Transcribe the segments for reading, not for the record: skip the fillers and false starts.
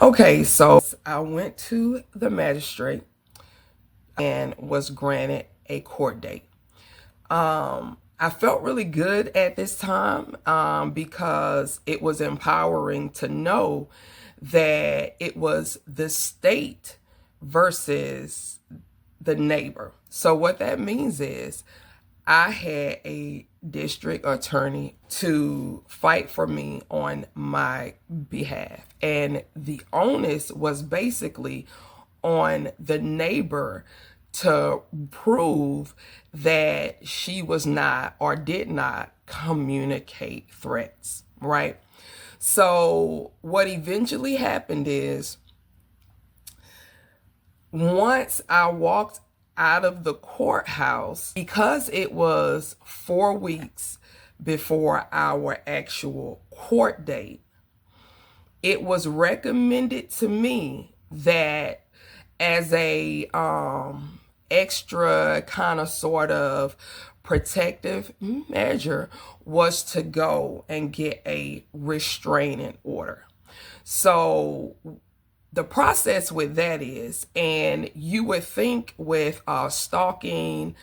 Okay, so I went to the magistrate and was granted a court date. I felt really good at this time because it was empowering to know that it was the state versus the neighbor. So what that means is I had a district attorney to fight for me on my behalf. And the onus was basically on the neighbor to prove that she was not or did not communicate threats, right? So what eventually happened is once I walked out of the courthouse, because it was 4 weeks before our actual court date, it was recommended to me that as a extra kind of sort of protective measure was to go and get a restraining order. So the process with that is, and you would think with stalking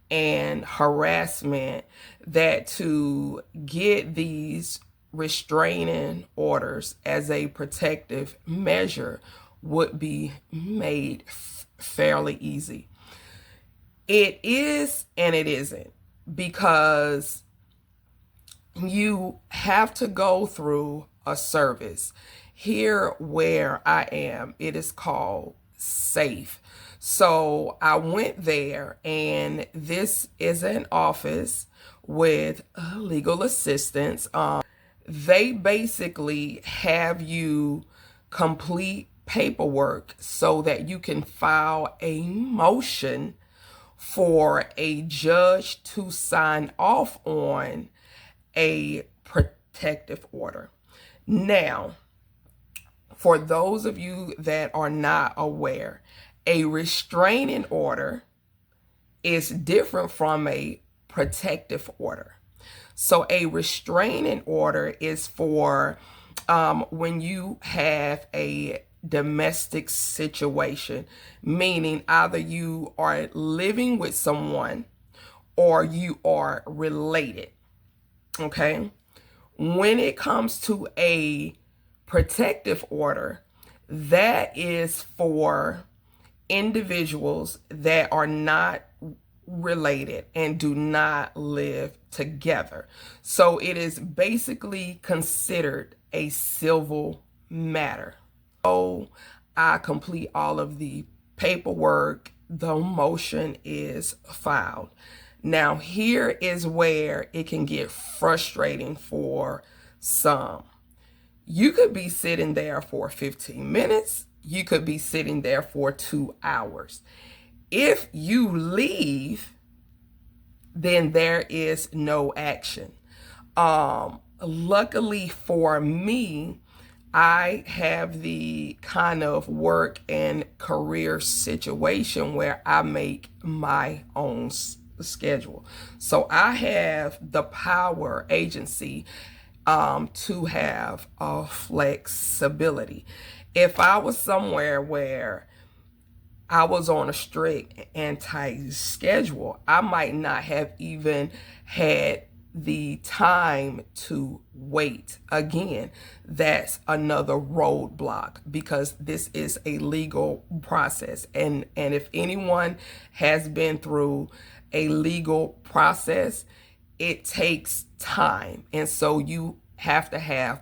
and harassment, that to get these restraining orders as a protective measure would be made fairly easy. It is and it isn't, because you have to go through a service. Here where I am, it is called SAFE. So I went there, and this is an office with legal assistance. They basically have you complete paperwork so that you can file a motion for a judge to sign off on a protective order. Now, for those of you that are not aware, a restraining order is different from a protective order. So a restraining order is for when you have a domestic situation, meaning either you are living with someone or you are related. Okay. When it comes to a protective order, that is for individuals that are not related and do not live together. So it is basically considered a civil matter. So I complete all of the paperwork, the motion is filed. Now, here is where it can get frustrating for some. You could be sitting there for 15 minutes. You could be sitting there for 2 hours. If you leave, then there is no action. Luckily for me, I have the kind of work and career situation where I make my own schedule. So I have the power agency to have flexibility. If I was somewhere where I was on a strict and tight schedule, I might not have even had the time to wait. Again, that's another roadblock, because this is a legal process. And if anyone has been through a legal process, it takes time. And so you have to have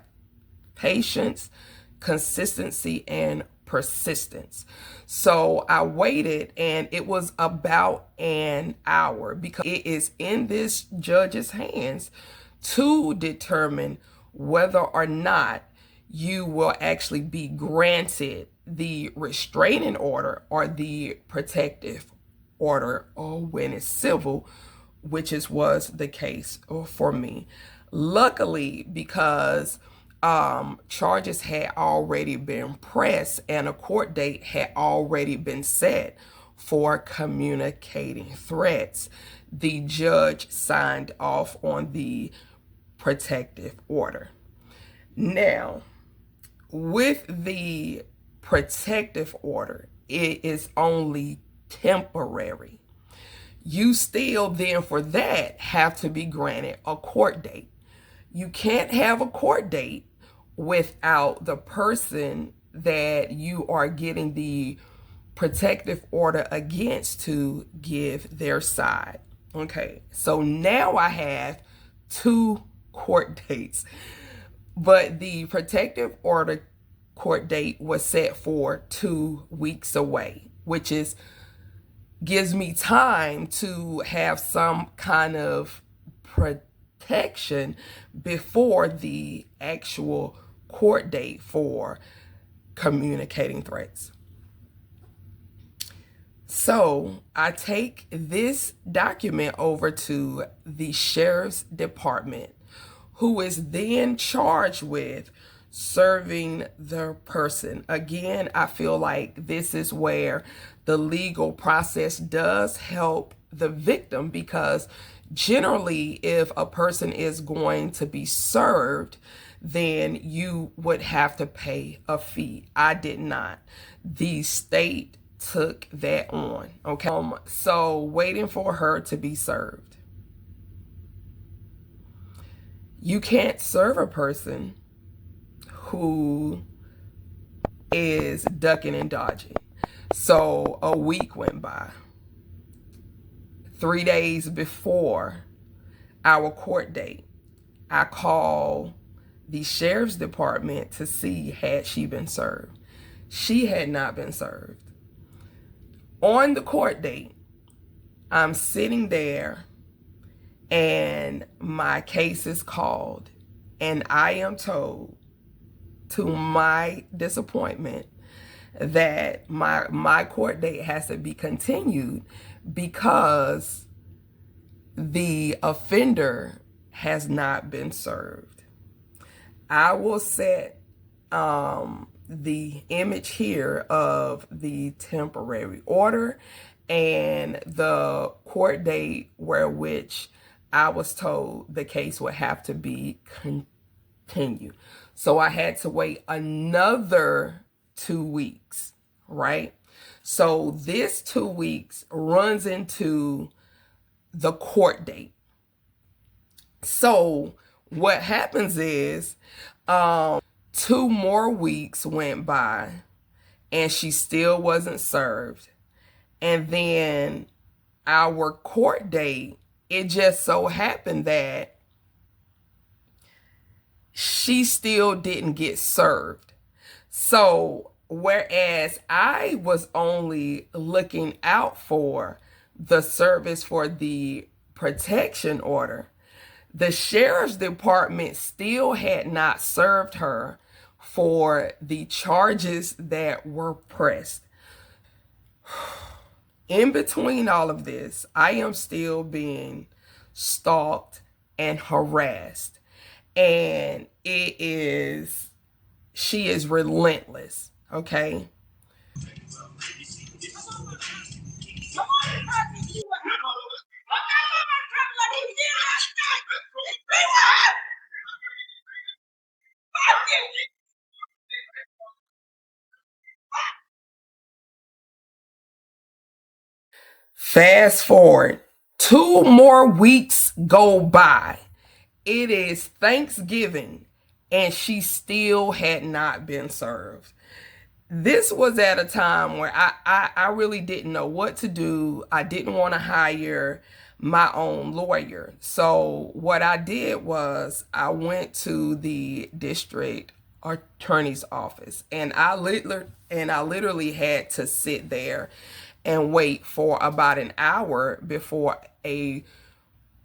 patience, consistency, and persistence. So I waited, and it was about an hour, because it is in this judge's hands to determine whether or not you will actually be granted the restraining order or the protective order, or when it's civil, which was the case for me. Luckily, because charges had already been pressed and a court date had already been set for communicating threats, the judge signed off on the protective order. Now, with the protective order, it is only temporary. You still then for that have to be granted a court date. You can't have a court date without the person that you are getting the protective order against to give their side. Okay, so now I have two court dates, but the protective order court date was set for 2 weeks away, which is gives me time to have some kind of protection before the actual court date for communicating threats. So I take this document over to the sheriff's department, who is then charged with serving the person. Again, I feel like this is where the legal process does help the victim, because generally, if a person is going to be served, then you would have to pay a fee. I did not. The state took that on. Okay. So waiting for her to be served. You can't serve a person who is ducking and dodging. So a week went by. 3 days before our court date, I called the sheriff's department to see had she been served. She had not been served. On the court date, I'm sitting there and my case is called, and I am told, to my disappointment, that my court date has to be continued because the offender has not been served. I will set the image here of the temporary order and the court date where which I was told the case would have to be continued. So I had to wait another 2 weeks, right? So this 2 weeks runs into the court date. So what happens is 2 more weeks went by and she still wasn't served. And then our court date, it just so happened that she still didn't get served. So whereas I was only looking out for the service for the protection order, the sheriff's department still had not served her for the charges that were pressed. In between all of this, I am still being stalked and harassed. And she is relentless, okay? Fast forward, 2 more weeks go by. It is Thanksgiving, and she still had not been served. This was at a time where I really didn't know what to do. I didn't want to hire my own lawyer. So what I did was I went to the district attorney's office, and I literally had to sit there and wait for about an hour before a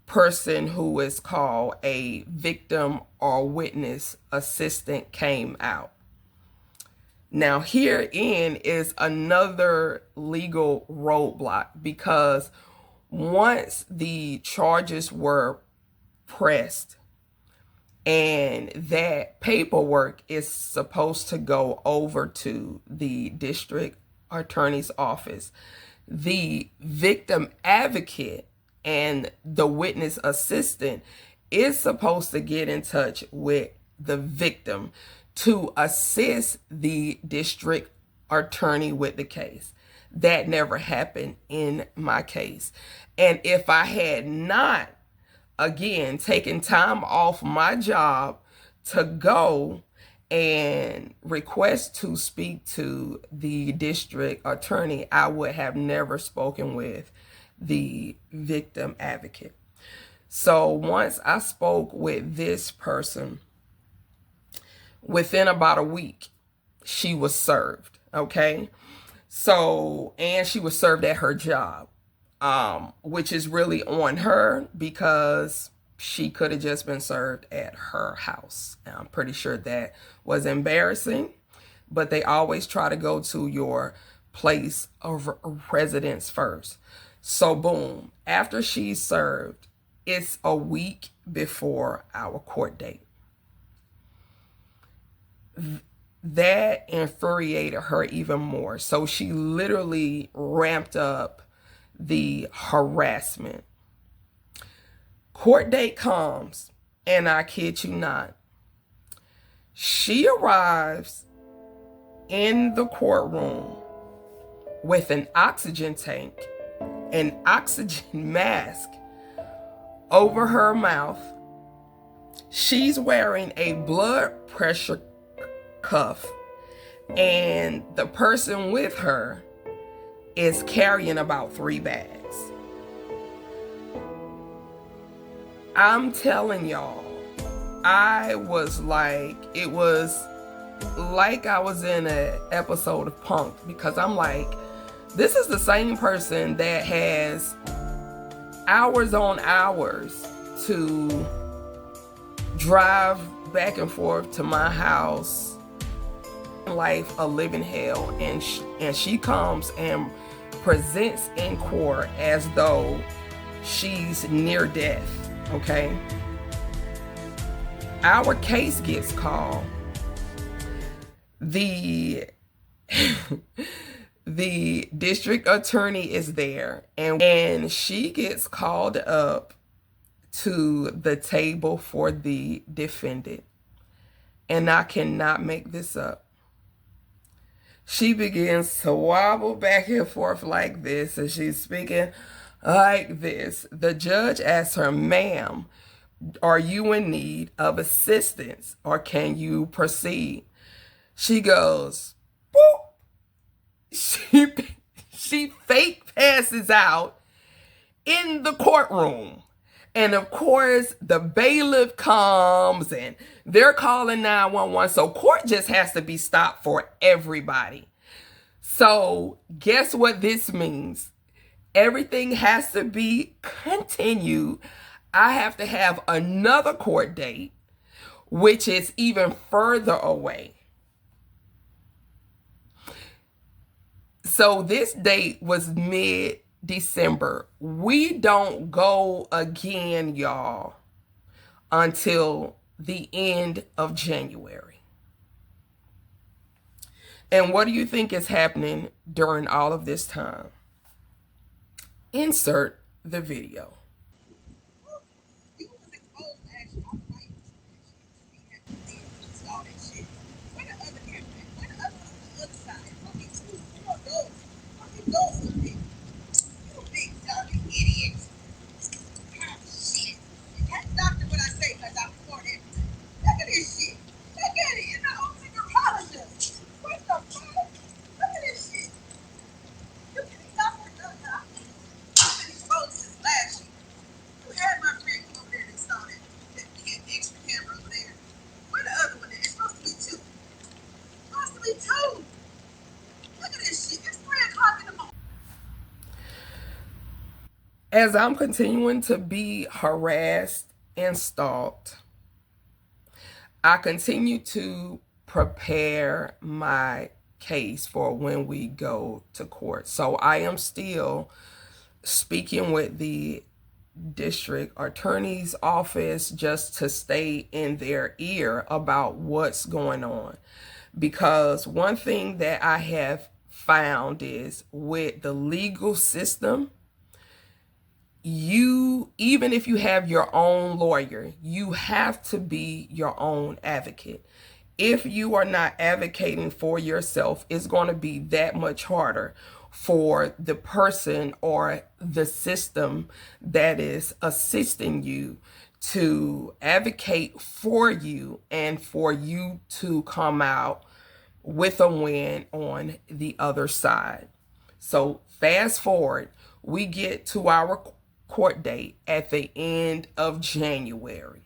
person who is called a victim or witness assistant came out. Now, herein is another legal roadblock, because once the charges were pressed and that paperwork is supposed to go over to the district attorney's office, the victim advocate and the witness assistant is supposed to get in touch with the victim to assist the district attorney with the case. That never happened in my case. And if I had not, again, taken time off my job to go and request to speak to the district attorney, I would have never spoken with the victim advocate. So once I spoke with this person, within about a week, she was served, okay? So, and she was served at her job, which is really on her because she could have just been served at her house. And I'm pretty sure that was embarrassing, but they always try to go to your place of residence first. So boom, after she's served, it's a week before our court date. That infuriated her even more. So she literally ramped up the harassment. Court date comes, and I kid you not, she arrives in the courtroom with an oxygen tank, an oxygen mask over her mouth. She's wearing a blood pressure cuff, and the person with her is carrying about 3 bags. I'm telling y'all, I was like, it was like I was in an episode of Punk, because I'm like, this is the same person that has hours on hours to drive back and forth to my house, life a living hell, and she comes and presents in court as though she's near death. Okay, our case gets called. The the district attorney is there, and she gets called up to the table for the defendant. And I cannot make this up. She begins to wobble back and forth like this, and she's speaking like this. The judge asks her, "Ma'am, are you in need of assistance, or can you proceed?" She goes, boop. She fake passes out in the courtroom. And of course, the bailiff comes and they're calling 911. So court just has to be stopped for everybody. So guess what this means? Everything has to be continued. I have to have another court date, which is even further away. So this date was mid-December. We don't go again, y'all, until the end of January. And what do you think is happening during all of this time? Insert the video. As I'm continuing to be harassed and stalked, I continue to prepare my case for when we go to court. So I am still speaking with the district attorney's office just to stay in their ear about what's going on. Because one thing that I have found is with the legal system, even if you have your own lawyer, you have to be your own advocate. if you are not advocating for yourself, it's going to be that much harder for the person or the system that is assisting you to advocate for you and for you to come out with a win on the other side. So fast forward, we get to our court date at the end of January.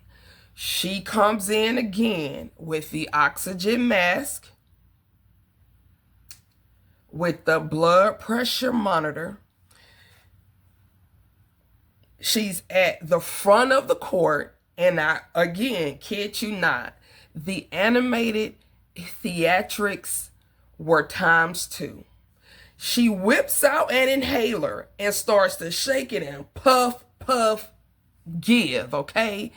She comes in again with the oxygen mask, with the blood pressure monitor. She's at the front of the court, and I, again, kid you not, the animated theatrics were ×2. She whips out an inhaler and starts to shake it and puff, puff, give, okay?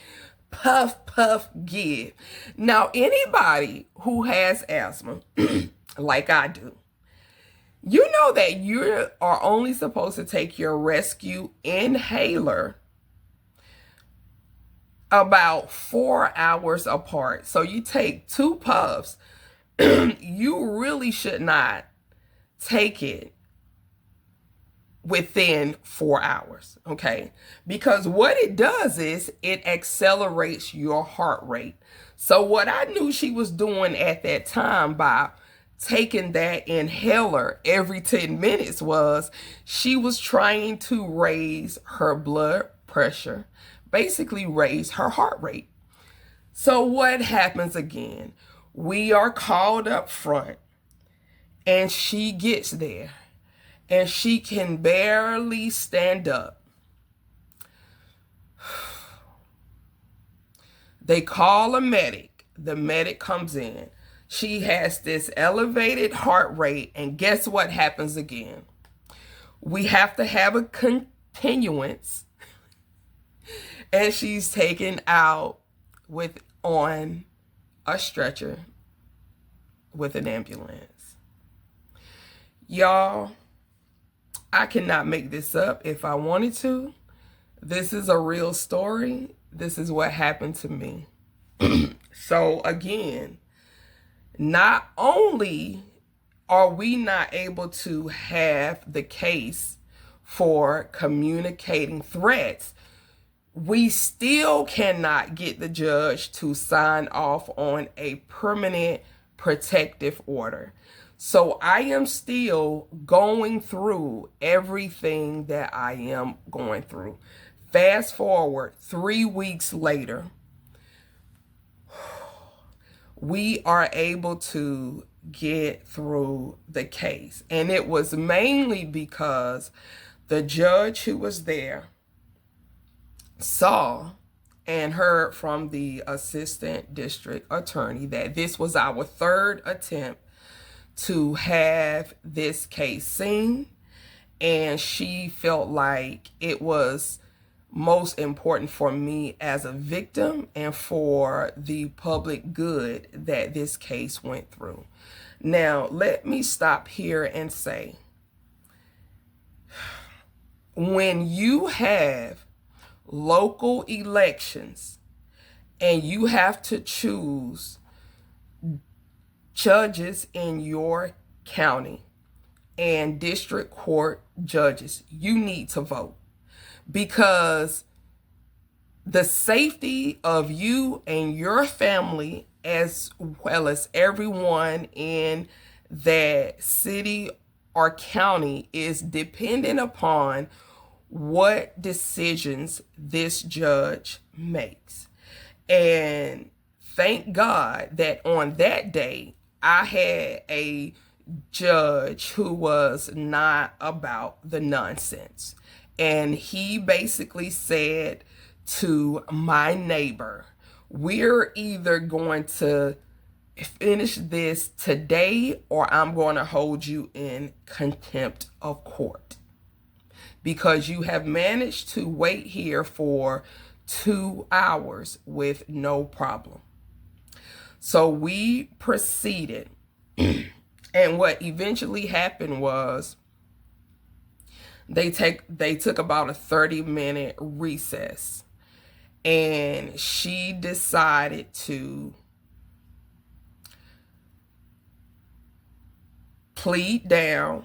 Puff, puff, give. Now, anybody who has asthma, like I do, you know that you are only supposed to take your rescue inhaler about 4 hours apart. So you take 2 puffs. You really should not take it within 4 hours, okay? Because what it does is it accelerates your heart rate. So what I knew she was doing at that time by taking that inhaler every 10 minutes was she was trying to raise her blood pressure, basically raise her heart rate. So what happens again? We are called up front, and she gets there, and she can barely stand up. They call a medic. The medic comes in. She has this elevated heart rate, and guess what happens again? We have to have a continuance, and she's taken out on a stretcher with an ambulance. Y'all, I cannot make this up if I wanted to. This is a real story. This is what happened to me. So again, not only are we not able to have the case for communicating threats, we still cannot get the judge to sign off on a permanent protective order. So I am still going through everything that I am going through. Fast forward 3 weeks later, we are able to get through the case. And it was mainly because the judge who was there saw and heard from the assistant district attorney that this was our 3rd attempt to have this case seen, and she felt like it was most important for me as a victim and for the public good that this case went through. Now, let me stop here and say, when you have local elections and you have to choose judges in your county and district court judges, you need to vote, because the safety of you and your family, as well as everyone in that city or county, is dependent upon what decisions this judge makes. And thank God that on that day, I had a judge who was not about the nonsense. And he basically said to my neighbor, we're either going to finish this today or I'm going to hold you in contempt of court, because you have managed to wait here for 2 hours with no problem. So we proceeded. And what eventually happened was they took about a 30-minute recess, and she decided to plead down,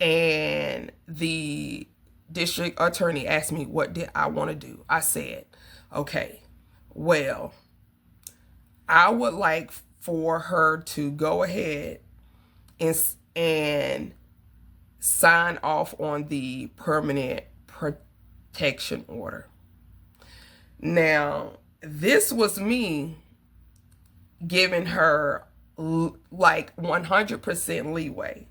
and the district attorney asked me what did I want to do. I said, okay, well, I would like for her to go ahead and sign off on the permanent protection order. Now, this was me giving her like 100% leeway,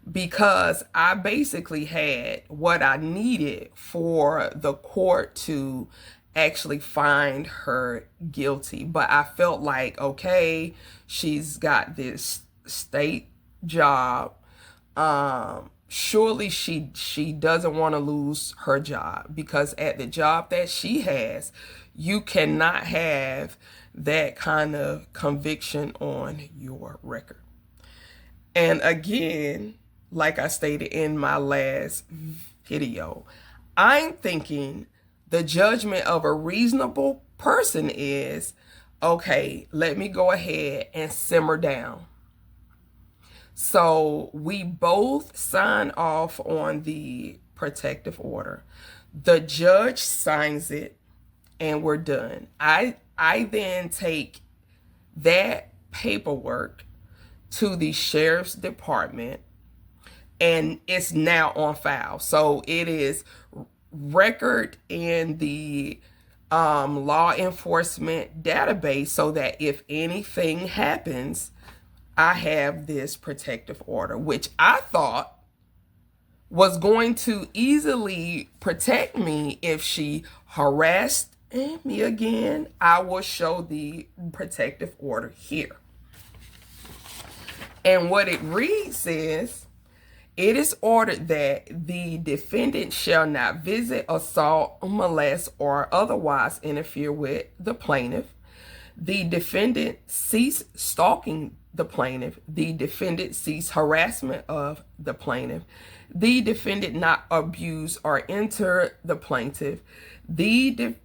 because I basically had what I needed for the court to actually find her guilty. But I felt like, okay, she's got this state job. Surely she doesn't want to lose her job, because at the job that she has, you cannot have that kind of conviction on your record. And again, like I stated in my last video, I'm thinking the judgment of a reasonable person is, okay, let me go ahead and simmer down. So we both sign off on the protective order. The judge signs it, and we're done. I then take that paperwork to the sheriff's department, and it's now on file. So it is record in the law enforcement database, so that if anything happens, I have this protective order, which I thought was going to easily protect me. If she harassed me again, I will show the protective order here. And what it reads is, it is ordered that the defendant shall not visit, assault, molest, or otherwise interfere with the plaintiff. The defendant cease stalking the plaintiff. The defendant cease harassment of the plaintiff. The defendant not abuse or enter the plaintiff. The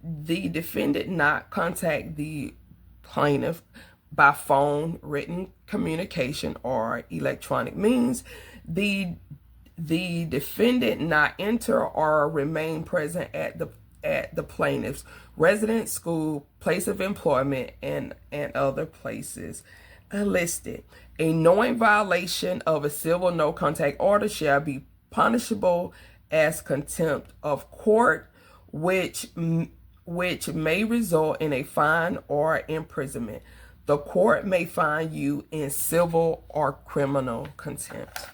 defendant not contact the plaintiff by phone, written communication, or electronic means. The defendant not enter or remain present at the plaintiff's residence, school, place of employment, and other places listed. A knowing violation of a civil no contact order shall be punishable as contempt of court, which may result in a fine or imprisonment. The court may fine you in civil or criminal contempt.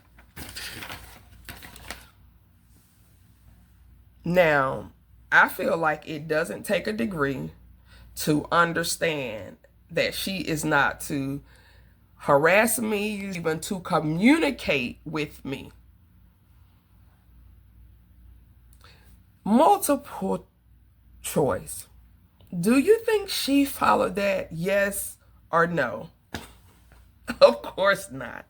Now, I feel like it doesn't take a degree to understand that she is not to harass me, even to communicate with me. Multiple choice. Do you think she followed that? Yes or no? Of course not.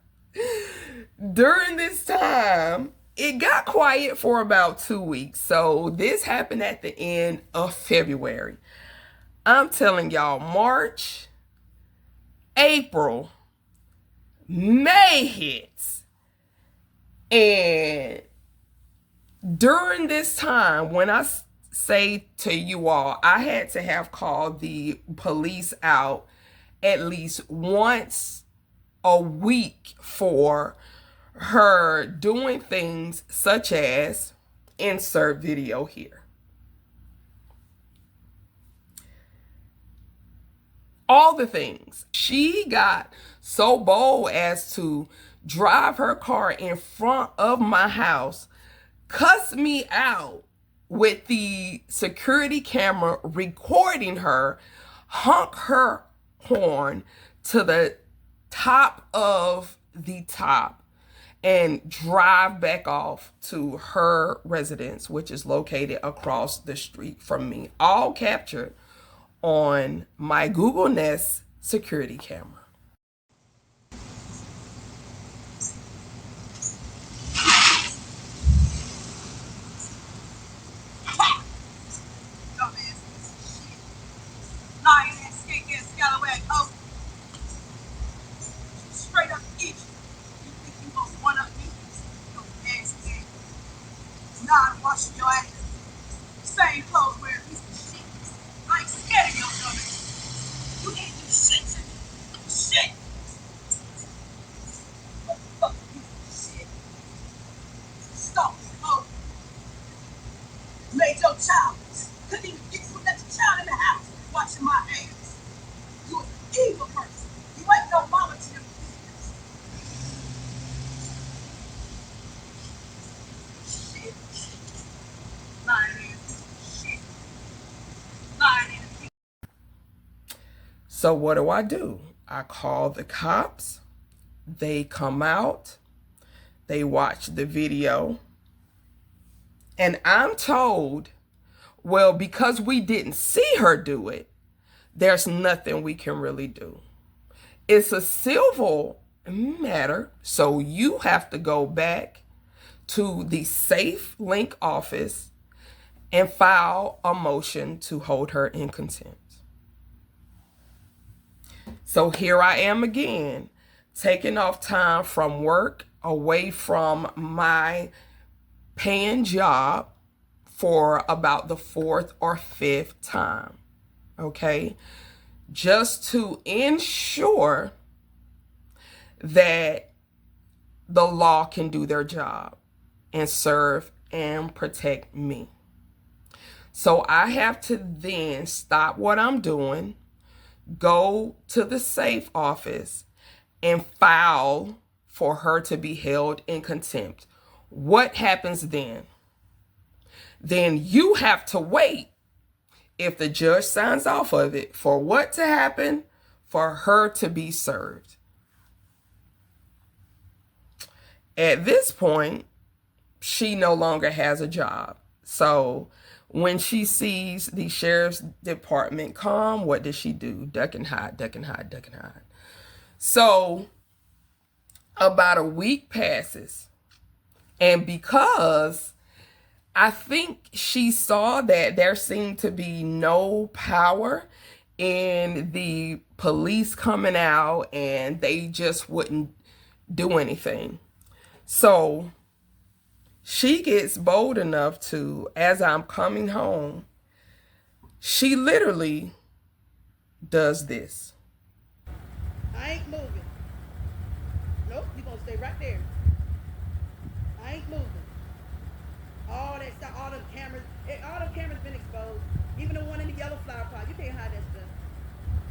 During this time, it got quiet for about 2 weeks. So this happened at the end of February. I'm telling y'all, March, April, May hits. And during this time, when I say to you all, I had to have called the police out at least once a week for her doing things such as, insert video here. All the things. She got so bold as to drive her car in front of my house, cuss me out with the security camera recording her, honk her horn to the top of the top, and drive back off to her residence, which is located across the street from me. All captured on my Google Nest security camera. Straight up eat. You think you gonna one up So what do? I call the cops. They come out. They watch the video. And I'm told, well, because we didn't see her do it, there's nothing we can really do. It's a civil matter, so you have to go back to the Safe Link office and file a motion to hold her in contempt. So here I am again, taking off time from work, away from my paying job for about the fourth or fifth time, okay? Just to ensure that the law can do their job and serve and protect me. So I have to then stop what I'm doing, go to the safe office, and file for her to be held in contempt. What happens then? Then you have to wait, if the judge signs off of it, for what to happen? For her to be served. At this point, she no longer has a job. So when she sees the sheriff's department come, what does she do? Duck and hide, duck and hide, duck and hide. So about a week passes. And because I think she saw that there seemed to be no power in the police coming out and they just wouldn't do anything. So she gets bold enough to, as I'm coming home, she literally does this. I ain't moving. Nope, you gonna stay right there. I ain't moving. All that stuff, all them cameras been exposed. Even the one in the yellow flower pot. You can't hide that stuff.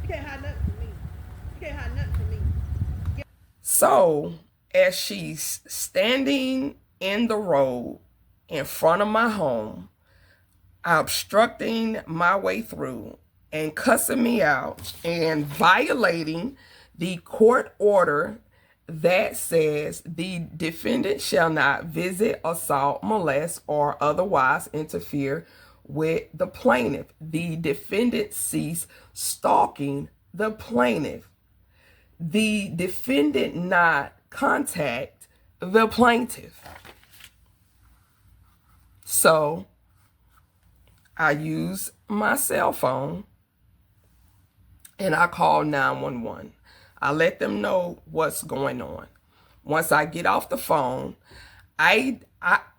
You can't hide nothing from me. You can't hide nothing from me. So as she's standing in the road in front of my home, obstructing my way through and cussing me out and violating the court order that says the defendant shall not visit, assault, molest, or otherwise interfere with the plaintiff. The defendant cease stalking the plaintiff. The defendant not contact the plaintiff. So I use my cell phone and I call 911. I let them know what's going on. Once I get off the phone, I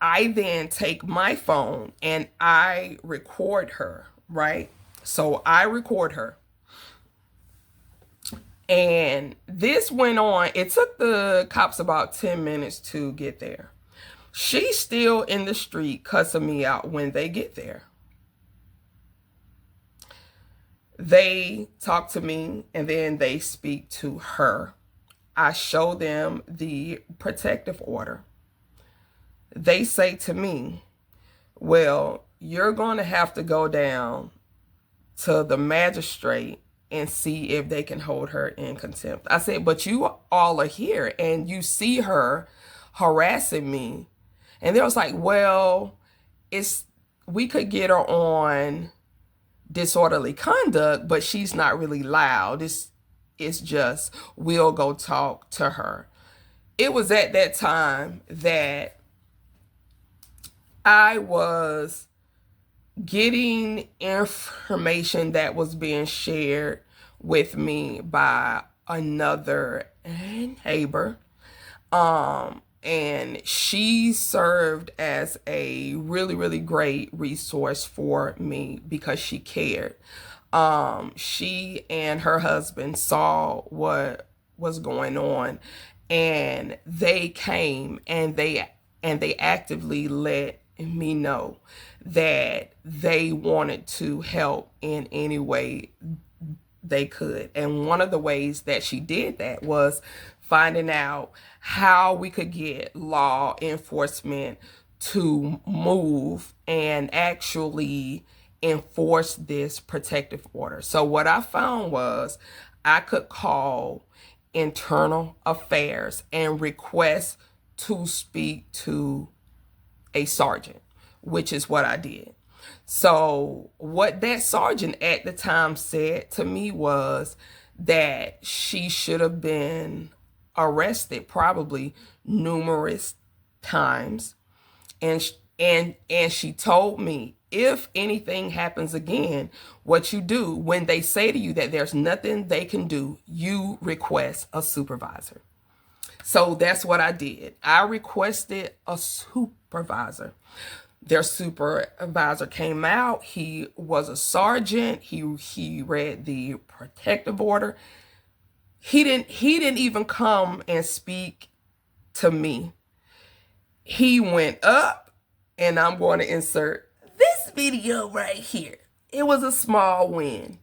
then take my phone and I record her, right? So I record her. And this went on. It took the cops about 10 minutes to get there. She's still in the street cussing me out when they get there. They talk to me and then they speak to her. I show them the protective order. They say to me, well, you're going to have to go down to the magistrate and see if they can hold her in contempt. I said, but you all are here and you see her harassing me. And they was like, well, we could get her on disorderly conduct, but she's not really loud. It's just, we'll go talk to her. It was at that time that I was getting information that was being shared with me by another neighbor. And she served as a really, really great resource for me because she cared. She and her husband saw what was going on and they came and they actively let me know that they wanted to help in any way they could. And one of the ways that she did that was finding out how we could get law enforcement to move and actually enforce this protective order. So what I found was I could call internal affairs and request to speak to a sergeant, which is what I did. So what that sergeant at the time said to me was that she should have been arrested probably numerous times, and she told me, if anything happens again, what you do when they say to you that there's nothing they can do, you request a supervisor. So that's what I did. I requested a supervisor. Their supervisor came out. He was a sergeant. He read the protective order. He didn't even come and speak to me. He went up, and I'm going to insert this video right here. It was a small win.